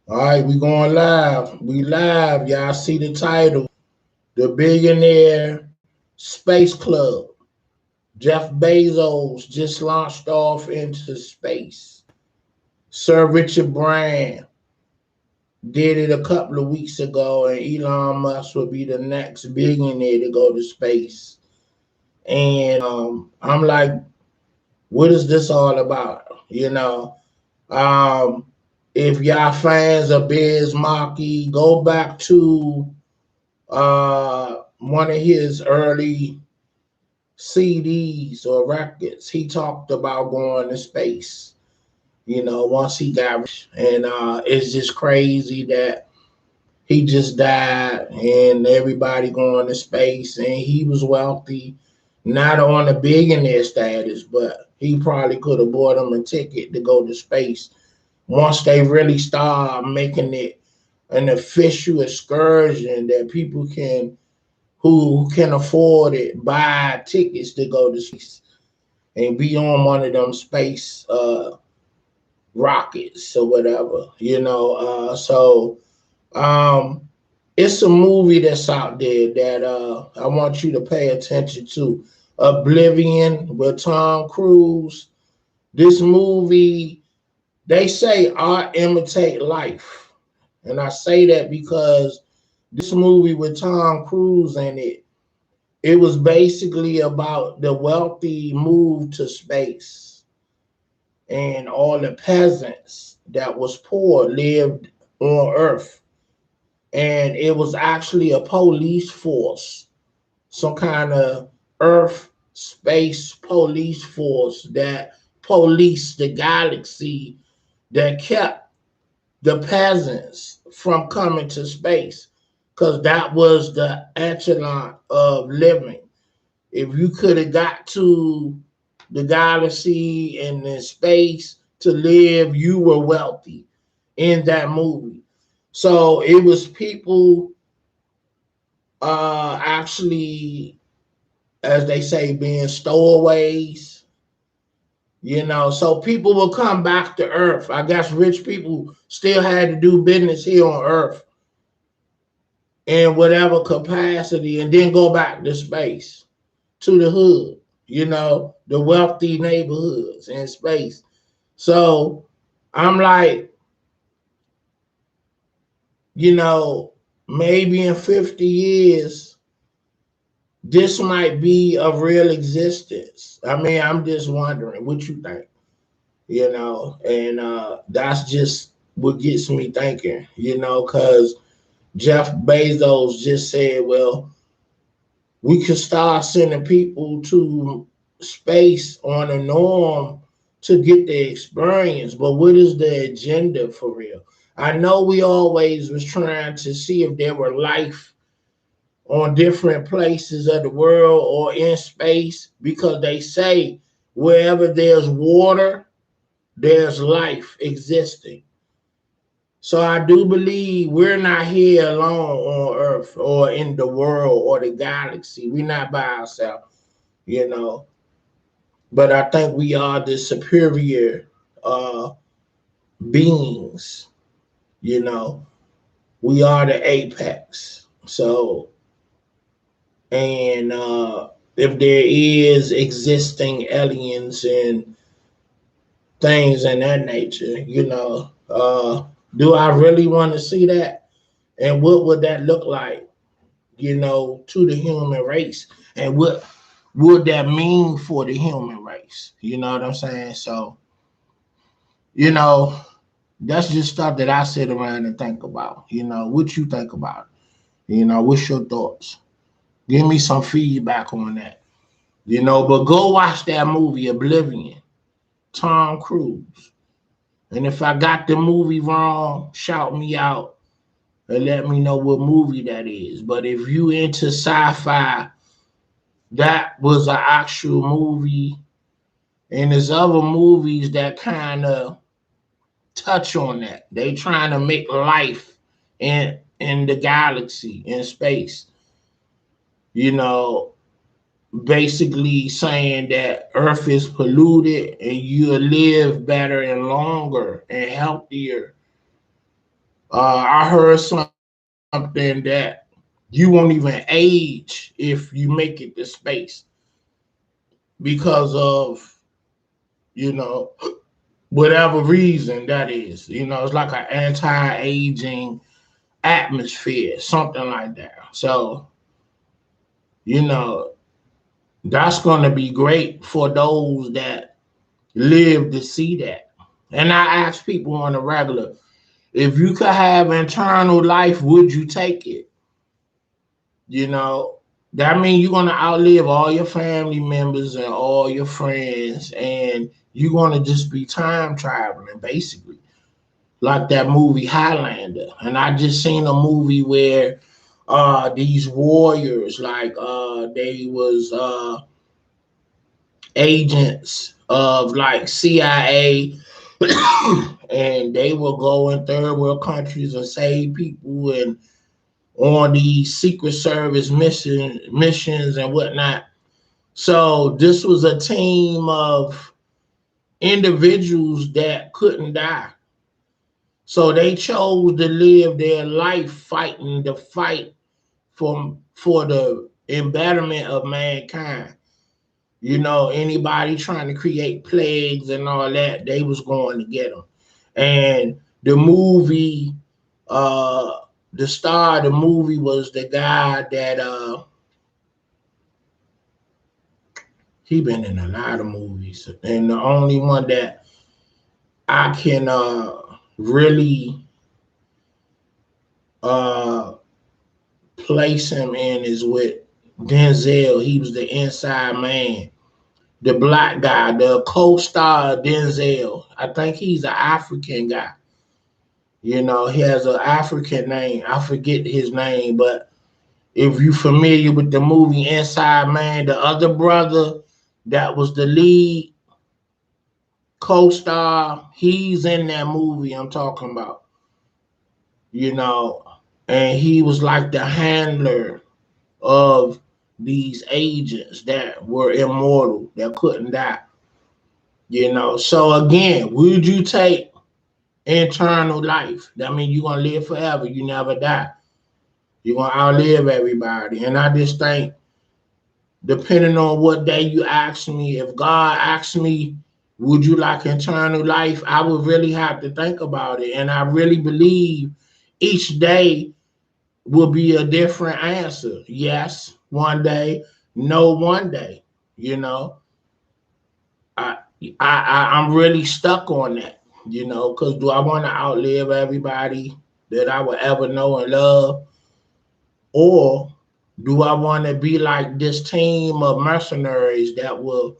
All right, we going live. We live. Y'all see the title, The Billionaire Space Club. Jeff Bezos just launched off into space. Sir Richard Bran did it a couple of weeks ago, and Elon Musk will be the next billionaire to go to space. And I'm like, what is this all about? Um, if y'all fans of Biz Markie, go back to one of his early CDs or records. He talked about going to space. Once he got rich, and it's just crazy that he just died, and everybody going to space, and he was wealthy, not on a billionaire status, but he probably could have bought him a ticket to go to space once they really start making it an official excursion that people can who can afford it buy tickets to go to space and be on one of them space rockets or whatever, so um it's a movie that's out there that I want you to pay attention to. Oblivion with Tom Cruise. This movie, they say art imitate life. And I say that because this movie with Tom Cruise in it, it was basically about the wealthy move to space and all the peasants that was poor lived on Earth. And it was actually a police force, some kind of Earth space police force that policed the galaxy, that kept the peasants from coming to space, because that was the echelon of living. If you could have got to the galaxy and in space to live, you were wealthy in that movie. So it was people actually, as they say, being stowaways, so people will come back to Earth. I guess rich people still had to do business here on Earth in whatever capacity and then go back to space, to the hood, the wealthy neighborhoods in space. So I'm like, you know, maybe in 50 years, this might be of real existence. I mean, I'm just wondering what you think, and that's just what gets me thinking, because Jeff Bezos just said, well, we could start sending people to space on a norm to get the experience. But what is the agenda for real? I know we always was trying to see if there were life on different places of the world or in space, because they say wherever there's water, there's life existing. So I do believe we're not here alone on Earth or in the world or the galaxy. We're not by ourselves, you know. But I think we are the superior uh, beings, you know. We are the apex. So, and if there is existing aliens and things in that nature, do I really want to see that? And what would that look like, to the human race? And what would that mean for the human race? You know what I'm saying? So, you know, that's just stuff that I sit around and think about. What you think about it? What's your thoughts? Give me some feedback on that. But go watch that movie, Oblivion, Tom Cruise. And if I got the movie wrong, shout me out and let me know what movie that is. But if you into sci-fi, that was an actual movie. And there's other movies that kind of touch on that. They trying to make life in the galaxy, in space. You know, basically saying that Earth is polluted and you'll live better and longer and healthier I heard something that you won't even age if you make it to space because of, you know, whatever reason that is. It's like an anti-aging atmosphere, something like that. So, you know, that's going to be great for those that live to see that. And I ask people on a regular, if you could have eternal life, would you take it? You know, that means you're gonna outlive all your family members and all your friends, and you're gonna just be time traveling, basically, like that movie Highlander. And I just seen a movie where these warriors, like they was agents of like CIA, and they will go in third world countries and save people and on these Secret Service missions and whatnot. So this was a team of individuals that couldn't die. So they chose to live their life fighting the fight for the embetterment of mankind. Anybody trying to create plagues and all that, they was going to get them. And the movie, uh, the star of the movie was the guy that he been in a lot of movies, and the only one that I can really uh place him in is with Denzel. He was the Inside Man, the black guy, the co-star of Denzel. I think he's an African guy. He has an African name. I forget his name, but if you're familiar with the movie Inside Man, the other brother that was the lead co-star, he's in that movie I'm talking about. you know, and he was like the handler of these agents that were immortal, that couldn't die. So again, would you take eternal life? That means you're gonna live forever, you never die. You're gonna outlive everybody. And I just think, depending on what day you ask me, if God asks me, would you like eternal life? I would really have to think about it. And I really believe each day will be a different answer. Yes, one day, no, one day. You know, I I'm really stuck on that. Because do I want to outlive everybody that I will ever know and love, or do I want to be like this team of mercenaries that will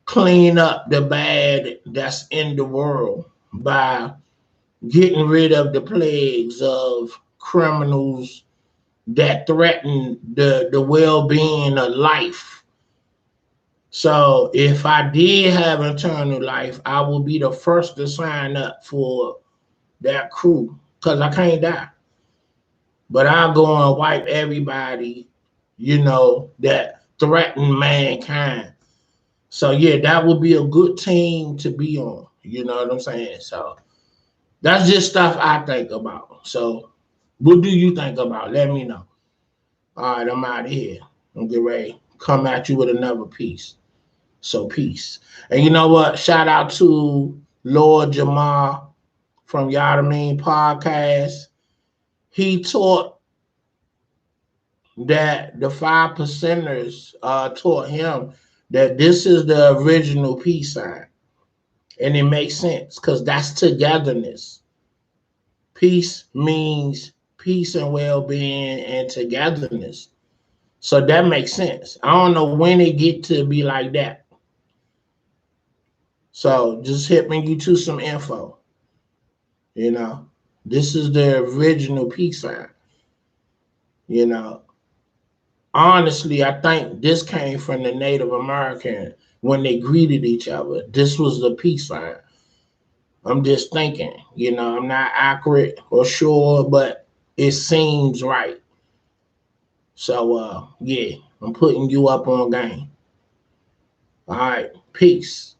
clean up the bad that's in the world by getting rid of the plagues of criminals that threaten the well-being of life? So if I did have eternal life, I will be the first to sign up for that crew because I can't die. But I'll go and wipe everybody, that threaten mankind. So yeah, that would be a good team to be on. You know what I'm saying? So that's just stuff I think about. So what do you think about? Let me know. All right, I'm out of here. I'm get ready. Come at you with another piece. So peace. And you know what? Shout out to Lord Jamal from Yada Podcast. He taught that the 5%ers taught him that this is the original peace sign. And it makes sense because that's togetherness. Peace means peace and well-being and togetherness. So that makes sense. I don't know when it get to be like that. So just hipping you to some info. This is the original peace sign. You know, Honestly, I think this came from the Native American when they greeted each other. This was the peace sign. I'm just thinking, I'm not accurate or sure, but it seems right. So, yeah, I'm putting you up on game. All right, peace.